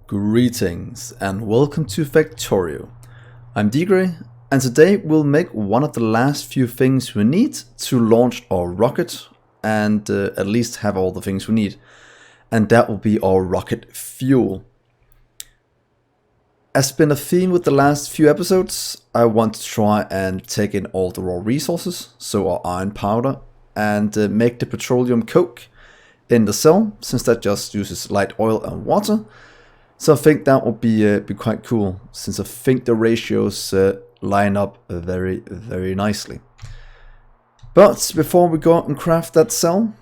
Greetings and welcome to Factorio. I'm Dgray, and today we'll make one of the last few things we need to launch our rocket and at least have all the things we need. And that will be our rocket fuel. As been a theme with the last few episodes, I want to try and take in all the raw resources, so our iron powder, and make the petroleum coke in the cell, since that just uses light oil and water. So I think that would be quite cool, since I think the ratios line up very nicely. But before we go and craft that cell,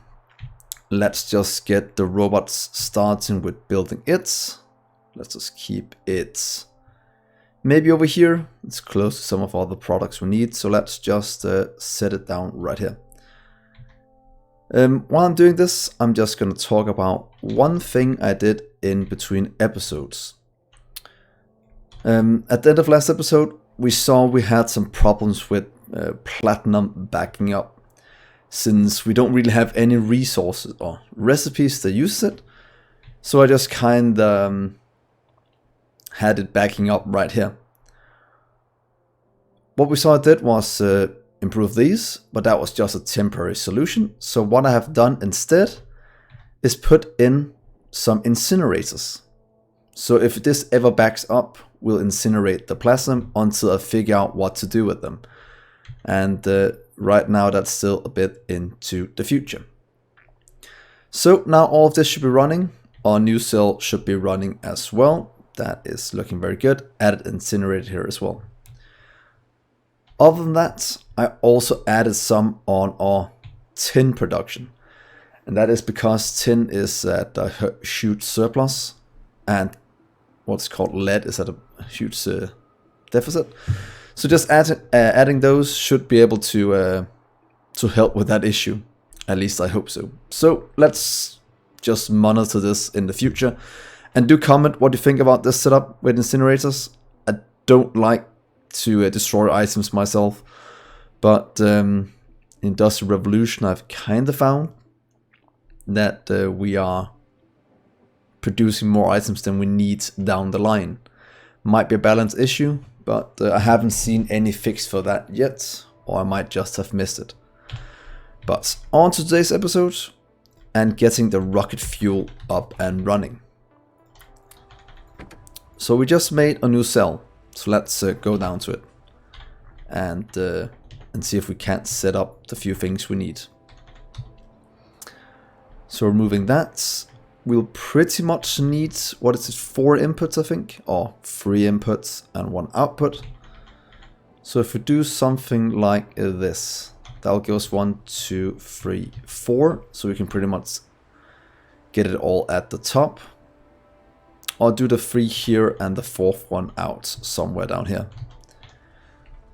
let's just get the robots starting with building it. Let's just keep it maybe over here. It's close to some of all the products we need, so let's just set it down right here. While I'm doing this, I'm just going to talk about one thing I did in between episodes. At the end of last episode, we saw we had some problems with platinum backing up, since we don't really have any resources or recipes that use it. So I just kind of had it backing up right here. What we saw it did was improve these, but that was just a temporary solution. So what I have done instead is put in some incinerators. So if this ever backs up, we'll incinerate the platinum until I figure out what to do with them. And right now that's still a bit into the future. So now all of this should be running. Our new cell should be running as well. That is looking very good. Added incinerator here as well. Other than that, I also added some on our tin production. And that is because tin is at a huge surplus, and what's called lead is at a huge deficit. So just adding those should be able to help with that issue. At least I hope so. So let's just monitor this in the future. And do comment what you think about this setup with incinerators. I don't like to destroy items myself, but in Industrial Revolution I've kind of found that we are producing more items than we need down the line. Might be a balance issue, but I haven't seen any fix for that yet, or I might just have missed it. But on to today's episode and getting the rocket fuel up and running. So we just made a new cell, so let's go down to it and see if we can't set up the few things we need. So removing that, we'll pretty much need, what is it, 4 inputs I think, or 3 inputs and 1 output. So if we do something like this, that'll give us 1, 2, 3, 4, so we can pretty much get it all at the top. I'll do the 3 here and the 4th one out somewhere down here.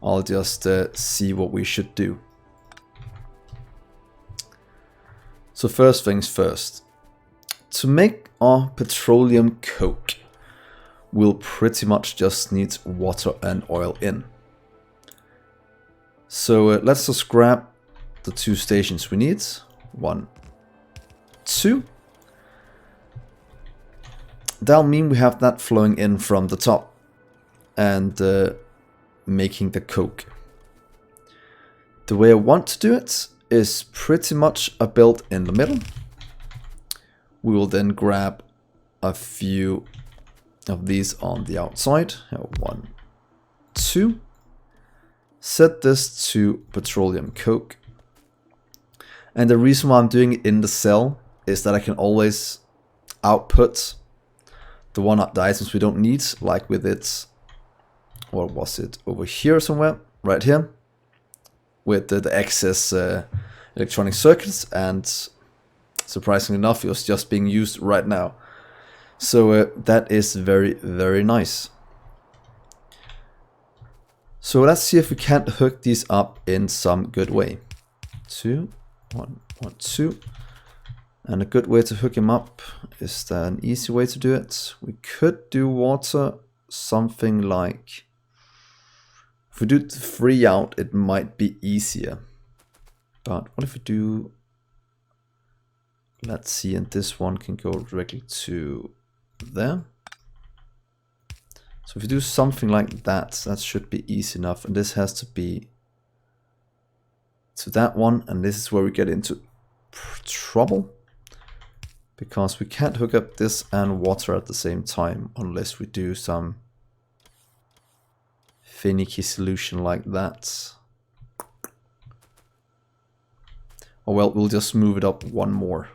I'll just see what we should do. So first things first. To make our petroleum coke, we'll pretty much just need water and oil in. So let's just grab the 2 stations we need. 1, 2. That'll mean we have that flowing in from the top and making the coke. The way I want to do it is pretty much a build in the middle. We will then grab a few of these on the outside. 1, 2. Set this to petroleum coke. And the reason why I'm doing it in the cell is that I can always output the items we don't need, like with it, or was it over here somewhere, right here, with the excess electronic circuits, and surprisingly enough, it was just being used right now. So that is very nice. So let's see if we can't hook these up in some good way. 2, 1, 1, 2. And a good way to hook him up, is there an easy way to do it? We could do water, something like, if we do 3 out, it might be easier. But what if we do, let's see, and this one can go directly to there. So if you do something like that, that should be easy enough. And this has to be to that one. And this is where we get into trouble, because we can't hook up this and water at the same time unless we do some finicky solution like that. Oh well, we'll just move it up one more.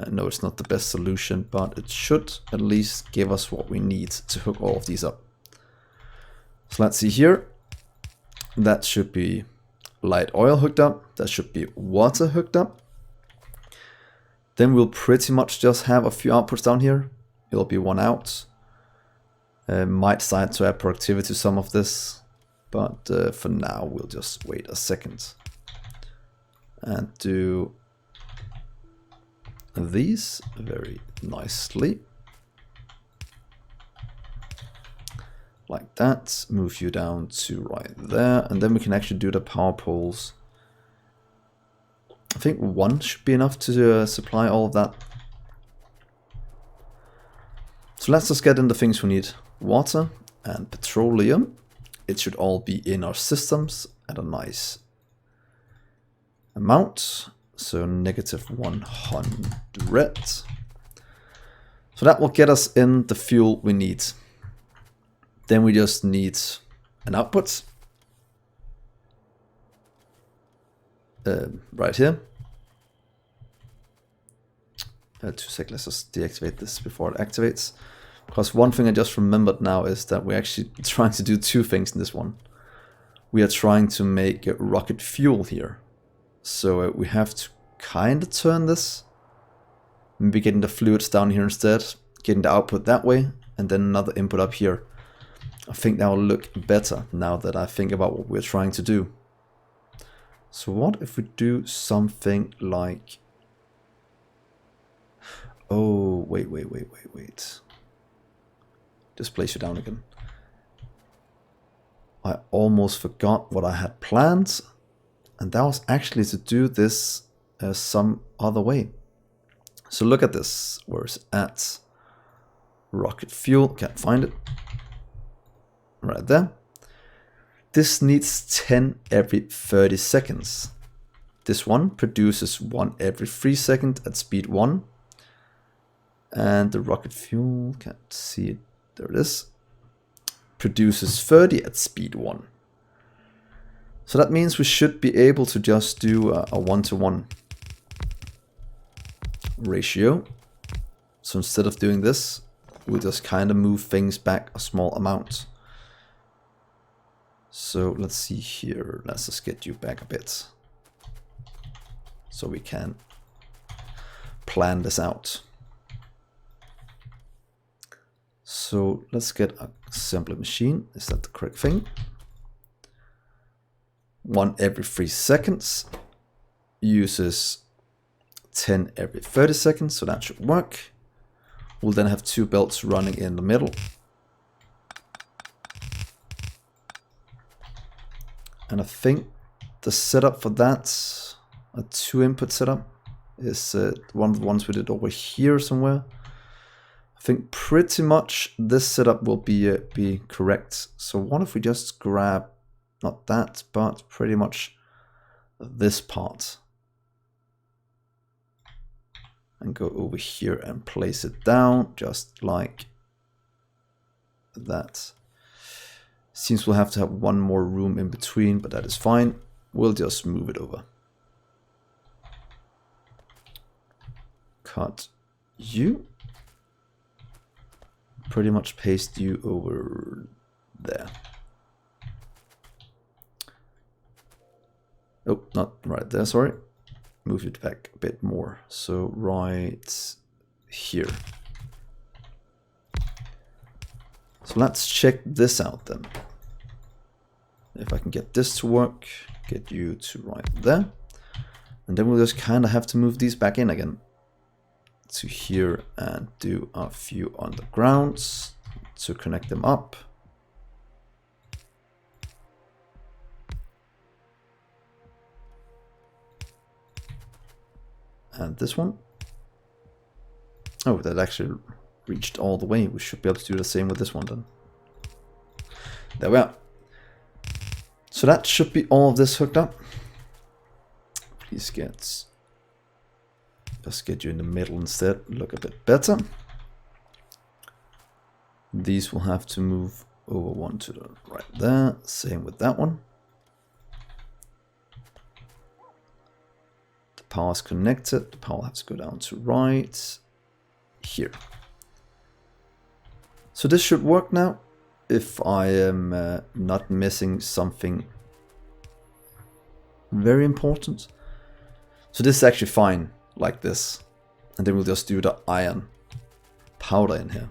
No, it's not the best solution, but it should at least give us what we need to hook all of these up. So let's see here. That should be light oil hooked up. That should be water hooked up. Then we'll pretty much just have a few outputs down here. It'll be one out. Might decide to add productivity to some of this, but for now we'll just wait a second and do these very nicely. Like that. Move you down to right there, and then we can actually do the power poles. I think one should be enough to supply all of that. So let's just get in the things we need. Water and petroleum. It should all be in our systems at a nice amount. So -100. So that will get us in the fuel we need. Then we just need an output. Right here. 2 seconds, let's just deactivate this before it activates. Because one thing I just remembered now is that we're actually trying to do two things in this one. We are trying to make rocket fuel here. So we have to kind of turn this. Maybe getting the fluids down here instead. Getting the output that way. And then another input up here. I think that will look better now that I think about what we're trying to do. So what if we do something like... Oh, wait. Just place you down again. I almost forgot what I had planned. And that was actually to do this some other way. So look at this. Where's it at? Rocket fuel. Can't find it. Right there. This needs 10 every 30 seconds. This one produces 1 every 3 seconds at speed 1. And the rocket fuel, can't see it, there it is, produces 30 at speed 1. So that means we should be able to just do a 1-to-1 ratio. So instead of doing this, we'll just kind of move things back a small amount. So let's see here, let's just get you back a bit. So we can plan this out. So let's get a assembly machine. Is that the correct thing? 1 every 3 seconds. Uses 10 every 30 seconds, so that should work. We'll then have 2 belts running in the middle. And I think the setup for that, a 2 input setup, is one of the ones we did over here somewhere. I think pretty much this setup will be correct. So what if we just grab, not that, but pretty much this part. And go over here and place it down, just like that. Seems we'll have to have one more room in between, but that is fine. We'll just move it over. Cut you. Pretty much paste you over there. Oh, not right there, sorry. Move it back a bit more. So right here. So let's check this out then. If I can get this to work, get you to right there. And then we'll just kind of have to move these back in again. To here and do a few undergrounds to connect them up. And this one. Oh, that actually reached all the way. We should be able to do the same with this one then. There we are. So that should be all of this hooked up. Please just get you in the middle instead, look a bit better. These will have to move over one to the right there, same with that one. The power is connected, the power has to go down to right here. So this should work now, if I am not missing something very important. So this is actually fine, like this. And then we'll just do the iron powder in here.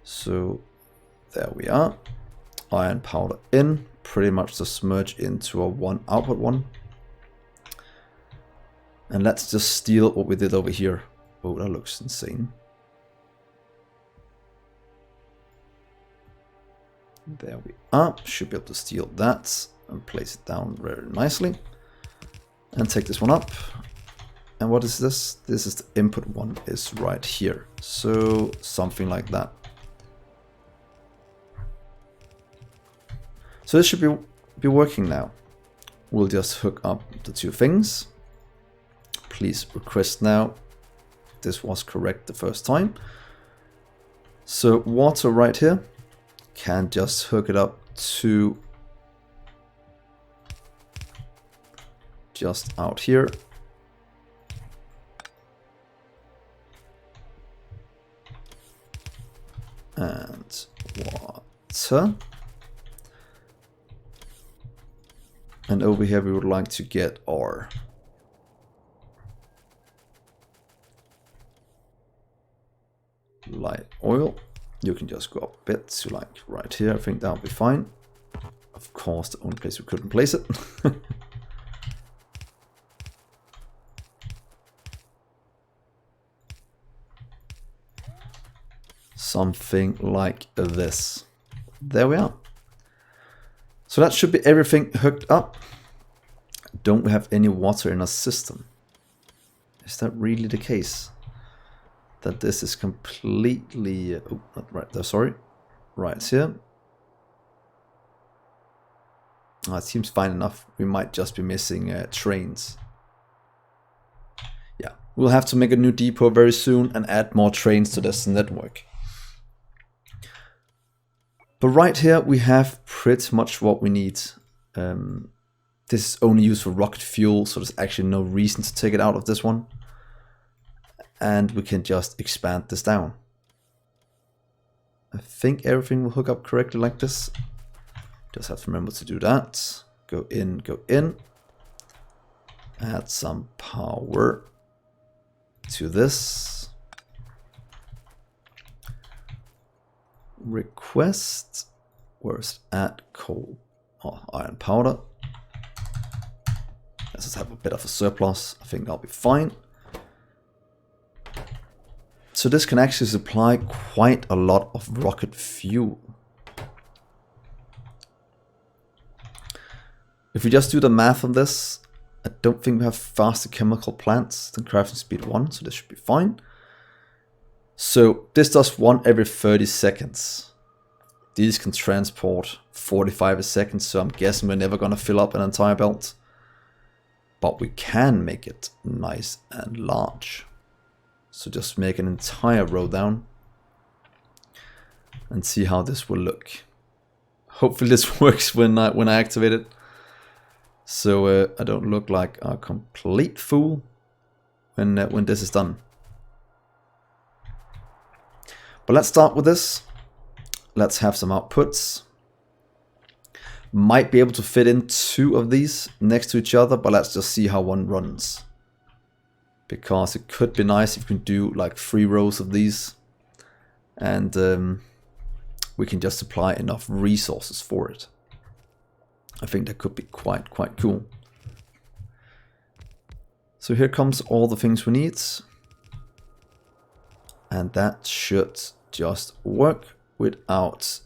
So there we are. Iron powder in, pretty much just merge into a one output one. And let's just steal what we did over here. Oh, that looks insane. There we are. Should be able to steal that and place it down very nicely. And take this one up. And what is this? This is the input one, is right here. So something like that. So this should be working now. We'll just hook up the two things. Please request now. This was correct the first time. So water right here can just hook it up to just out here. And water. And over here we would like to get our light oil. You can just go up a bit to like right here. I think that'll be fine. Of course, the only place we couldn't place it. Something like this. There we are. So that should be everything hooked up. Don't we have any water in our system? Is that really the case? That this is completely... oh, not right there, sorry. Right here. Oh, it seems fine enough. We might just be missing trains. Yeah, we'll have to make a new depot very soon and add more trains to this network. But right here we have pretty much what we need. This is only used for rocket fuel, so there's actually no reason to take it out of this one. And we can just expand this down. I think everything will hook up correctly like this. Just have to remember to do that. Go in, go in. Add some power to this. Request. Where's add coal or iron powder? Let's just have a bit of a surplus. I think that'll be fine. So this can actually supply quite a lot of rocket fuel. If we just do the math on this, I don't think we have faster chemical plants than crafting speed 1, so this should be fine. So this does 1 every 30 seconds. These can transport 45 a second, so I'm guessing we're never going to fill up an entire belt. But we can make it nice and large. So just make an entire row down and see how this will look. Hopefully this works when I activate it. So I don't look like a complete fool when this is done. But let's start with this. Let's have some outputs. Might be able to fit in 2 of these next to each other, but let's just see how one runs. Because it could be nice if we can do like 3 rows of these. And we can just supply enough resources for it. I think that could be quite cool. So here comes all the things we need. And that should just work without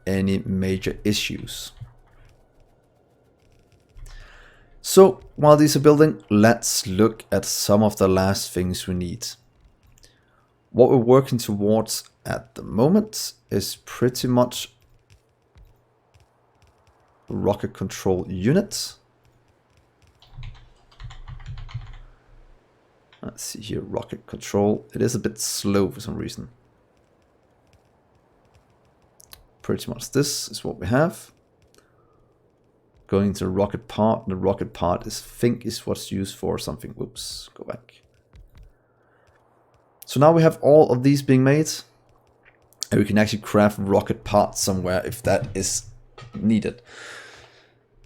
any major issues. So while these are building, let's look at some of the last things we need. What we're working towards at the moment is pretty much rocket control unit. Let's see here, rocket control. It is a bit slow for some reason. Pretty much this is what we have. Going to the rocket part. The rocket part is what's used for something. Whoops, go back. So now we have all of these being made. And we can actually craft rocket parts somewhere if that is needed.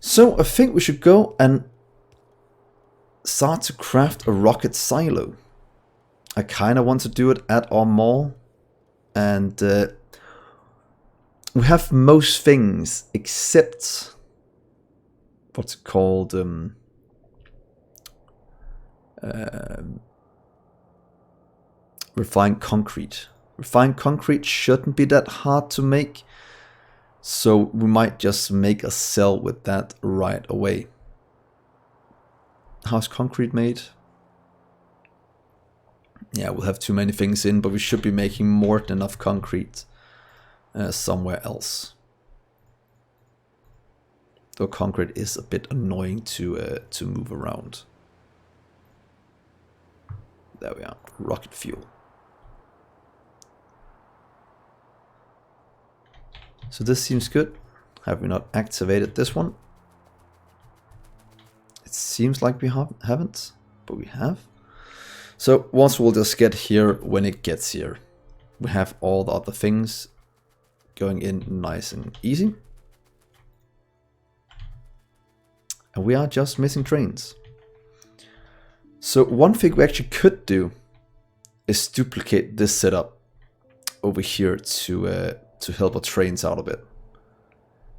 So I think we should go and start to craft a rocket silo. I kind of want to do it at our mall. And we have most things except what's it called? Refined concrete. Refined concrete shouldn't be that hard to make, so we might just make a cell with that right away. How's concrete made? Yeah, we'll have too many things in, but we should be making more than enough concrete somewhere else. Though concrete is a bit annoying to move around. There we are, rocket fuel. So this seems good. Have we not activated this one? It seems like we haven't, but we have. So once we'll just get here when it gets here. We have all the other things going in nice and easy. And we are just missing trains. So one thing we actually could do is duplicate this setup over here to help our trains out a bit.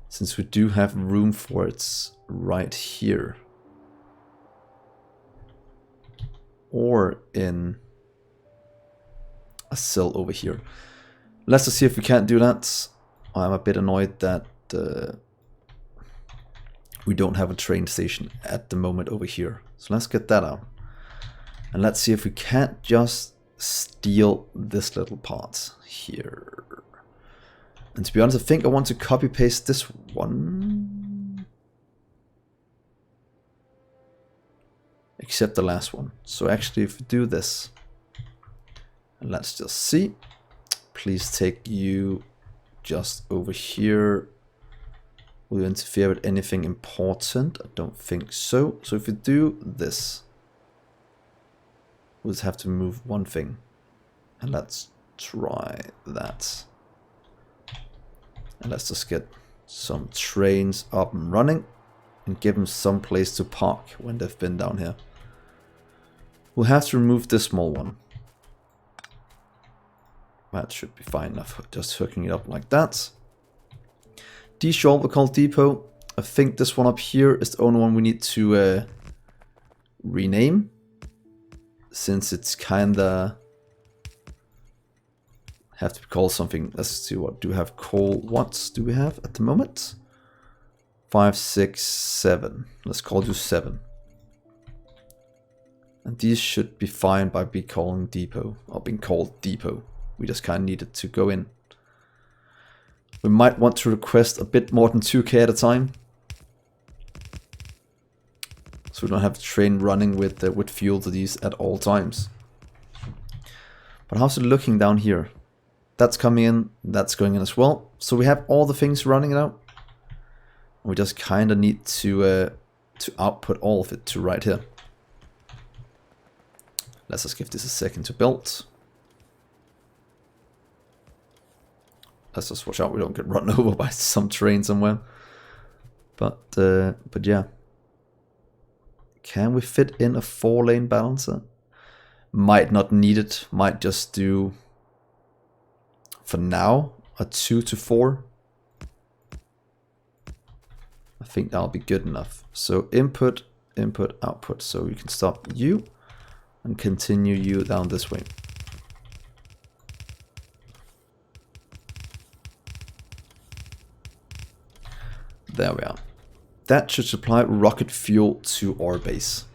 Since we do have room for it right here. Or in a cell over here. Let's just see if we can't do that. I'm a bit annoyed that we don't have a train station at the moment over here. So let's get that out. And let's see if we can't just steal this little part here. And to be honest, I think I want to copy paste this one. Except the last one. So actually if we do this, and let's just see. Please take you just over here. Will you interfere with anything important? I don't think so. So if we do this, we'll just have to move one thing. And let's try that. And let's just get some trains up and running and give them some place to park when they've been down here. We'll have to remove this small one. That should be fine enough, just hooking it up like that. D-Shore we call depot. I think this one up here is the only one we need to rename. Since it's kinda have to be called something. Let's see, what do we have? Coal, what do we have at the moment? 5, 6, 7. Let's call you 7. And these should be fine by being calling depot, or being called depot. We just kind of needed to go in. We might want to request a bit more than 2k at a time. So we don't have the train running with fuel to these at all times. But how's it looking down here? That's coming in, that's going in as well. So we have all the things running now. We just kind of need to output all of it to right here. Let's just give this a second to build. Let's just watch out we don't get run over by some train somewhere. But yeah. Can we fit in a 4-lane balancer? Might not need it. Might just do, for now, a 2 to 4. I think that'll be good enough. So input, input, output. So we can stop you and continue you down this way. There we are. That should supply rocket fuel to our base.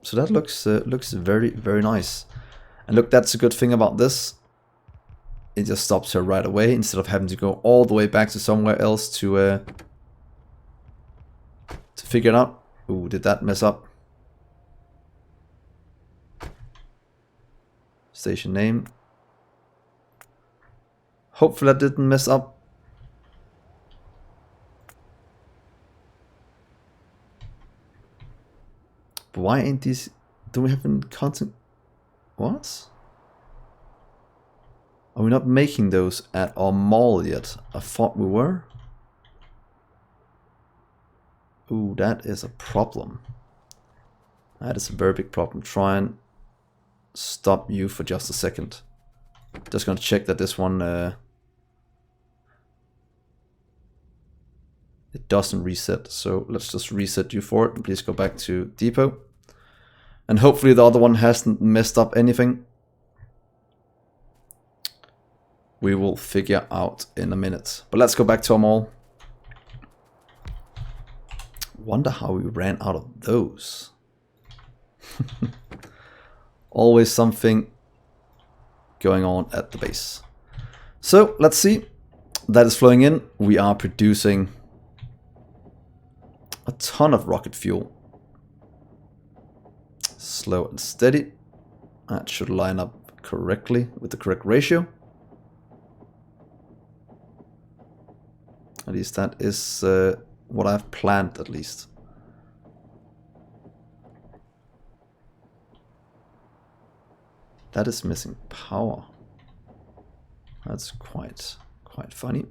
So that looks very, very nice. And look, that's a good thing about this. It just stops her right away instead of having to go all the way back to somewhere else to figure it out. Ooh, did that mess up? Station name. Hopefully that didn't mess up. But why ain't these... Do we have any content? What? Are we not making those at our mall yet? I thought we were. Ooh, that is a problem. That is a very big problem. Try and stop you for just a second. Just gonna check that this one it doesn't reset. So let's just reset you for it. Please go back to depot. And hopefully the other one hasn't messed up anything. We will figure out in a minute. But let's go back to our mall. Wonder how we ran out of those. Always something going on at the base. So let's see. That is flowing in. We are producing a ton of rocket fuel. Slow and steady. That should line up correctly with the correct ratio. At least that is what I've planned, at least. That is missing power. That's quite funny.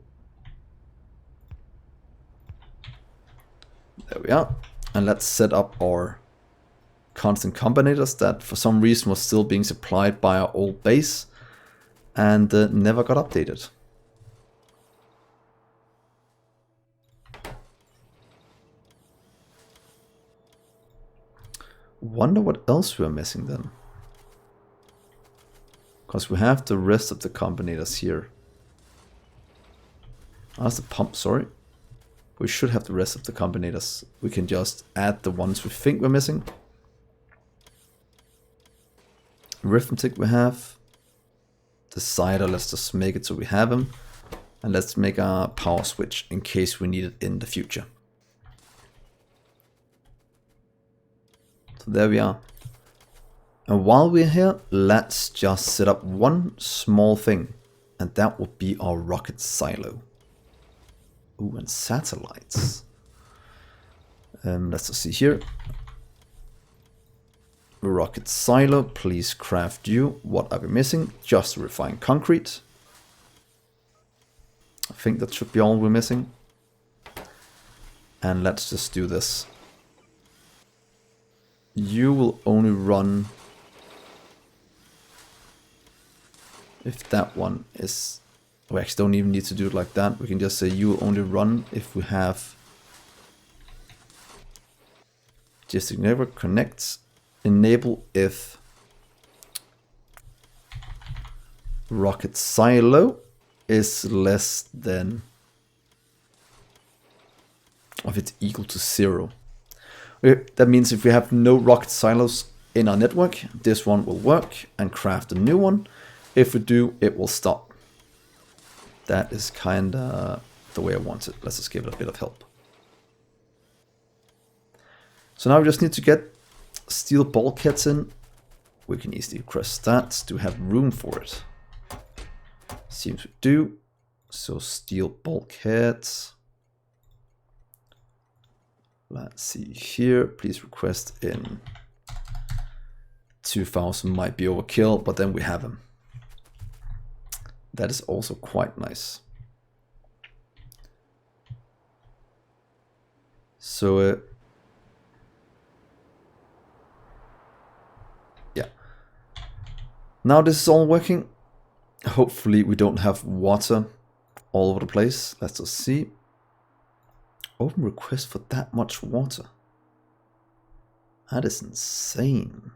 There we are. And let's set up our constant combinators that for some reason was still being supplied by our old base and never got updated. Wonder what else we're missing then. Because we have the rest of the combinators here. That's the pump, sorry. We should have the rest of the combinators. We can just add the ones we think we're missing. Arithmetic we have. Decider, let's just make it so we have them. And let's make a power switch in case we need it in the future. So there we are. And while we're here, let's just set up one small thing. And that would be our rocket silo. Ooh, and satellites. Let's just see here. Rocket silo, please craft you. What are we missing? Just refined concrete. I think that should be all we're missing. And let's just do this. You will only run if that one is... We actually don't even need to do it like that. We can just say you will only run if we have Logistic network connects. Enable if rocket silo is less than, if it's equal to 0. That means if we have no rocket silos in our network, this one will work and craft a new one. If we do, it will stop. That is kinda the way I want it. Let's just give it a bit of help. So now we just need to get steel bulkheads in. We can easily request that. Do we have room for it? Seems we do. So steel bulkheads. Let's see here. Please request in 2000 might be overkill, but then we have them. That is also quite nice. So yeah. Now this is all working. Hopefully we don't have water all over the place. Let's just see. Open request for that much water. That is insane.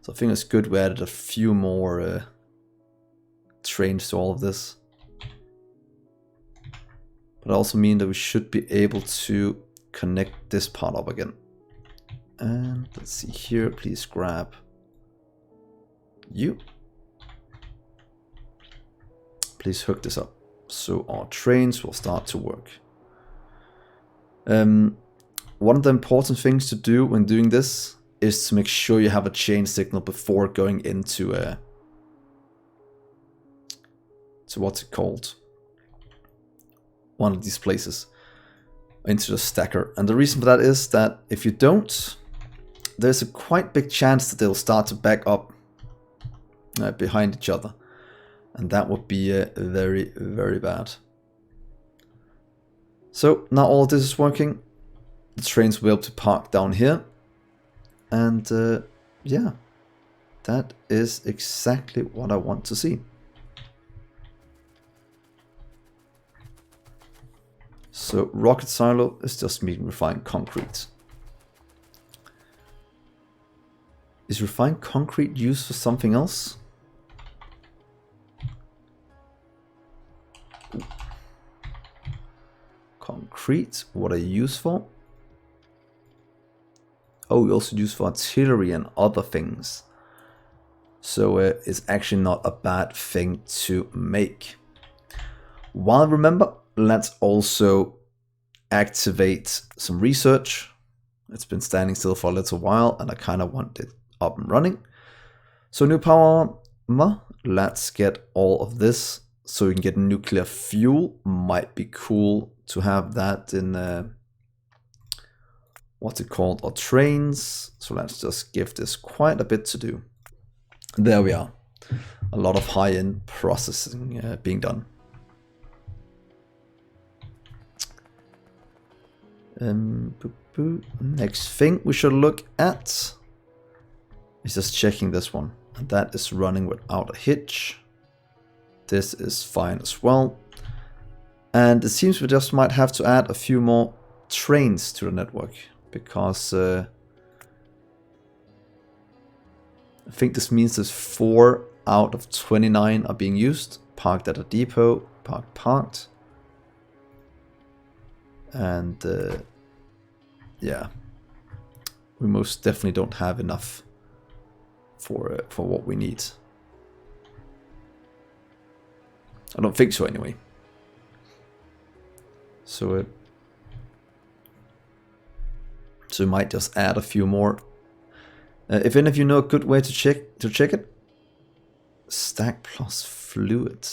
So I think it's good we added a few more trains to all of this. But I also mean that we should be able to connect this part up again. And let's see here, please grab you. Please hook this up so our trains will start to work. One of the important things to do when doing this is to make sure you have a chain signal before going into what's it called? One of these places, into the stacker. And the reason for that is that if you don't, there's a quite big chance that they'll start to back up behind each other. And that would be very, very bad. So now all of this is working. The trains will be able to park down here. And yeah, that is exactly what I want to see. So rocket silo is just meeting refined concrete. Is refined concrete used for something else? Ooh. Concrete, what are you used for? Oh, we also use for artillery and other things. So it's actually not a bad thing to make. While remember, let's also activate some research. It's been standing still for a little while and I kind of want it up and running. So new power armor, let's get all of this so we can get nuclear fuel. Might be cool to have that in what's it called, our trains. So let's just give this quite a bit to do. There we are. A lot of high-end processing being done. Next thing we should look at is just checking this one. And that is running without a hitch. This is fine as well. And it seems we just might have to add a few more trains to the network. Because I think this means there's 4 out of 29 are being used. Parked at a depot, parked. And yeah, we most definitely don't have enough for what we need. I don't think so anyway. So we might just add a few more. If any of you know a good way to check it, stack plus fluid.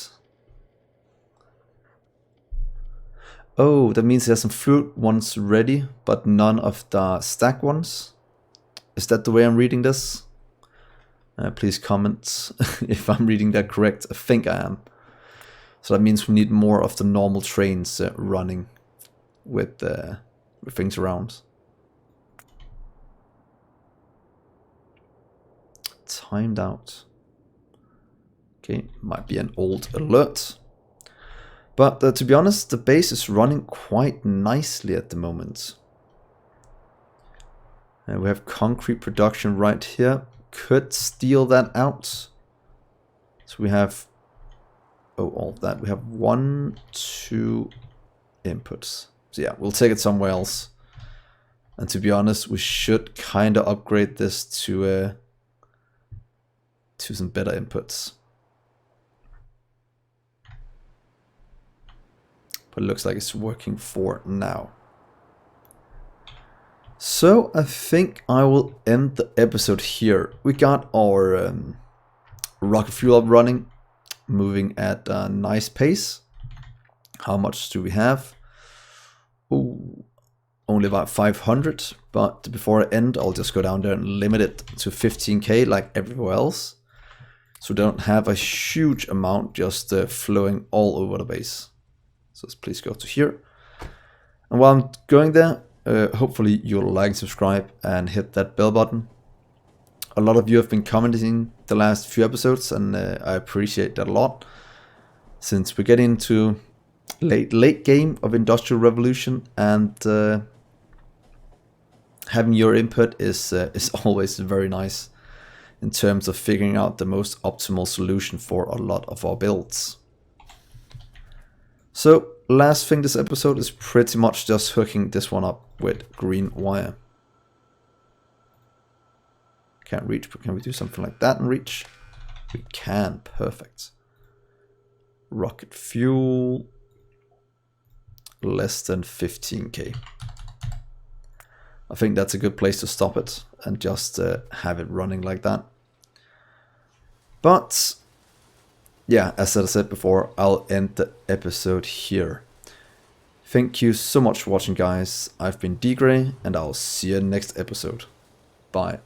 Oh, that means there's some fluid ones ready, but none of the stack ones. Is that the way I'm reading this? Please comment if I'm reading that correct. I think I am. So that means we need more of the normal trains running with things around. Timed out. Okay, might be an old alert. But to be honest, the base is running quite nicely at the moment. We have concrete production right here. Could steal that out. So we have, oh, all of that. We have 1, 2 inputs. So yeah, we'll take it somewhere else. And to be honest, we should kind of upgrade this to some better inputs. But it looks like it's working for now. So I think I will end the episode here. We got our rocket fuel up running, moving at a nice pace. How much do we have? Ooh, only about 500. But before I end, I'll just go down there and limit it to 15k like everywhere else. So we don't have a huge amount just flowing all over the base. So please go to here. And while I'm going there, hopefully you'll like, subscribe, and hit that bell button. A lot of you have been commenting the last few episodes, and I appreciate that a lot. Since we're getting into late game of Industrial Revolution, and having your input is always very nice in terms of figuring out the most optimal solution for a lot of our builds. So last thing this episode is pretty much just hooking this one up with green wire. Can't reach, but can we do something like that and reach? We can, perfect. Rocket fuel, less than 15k. I think that's a good place to stop it and just have it running like that. But yeah, as I said before, I'll end the episode here. Thank you so much for watching, guys. I've been Dgray, and I'll see you in the next episode. Bye.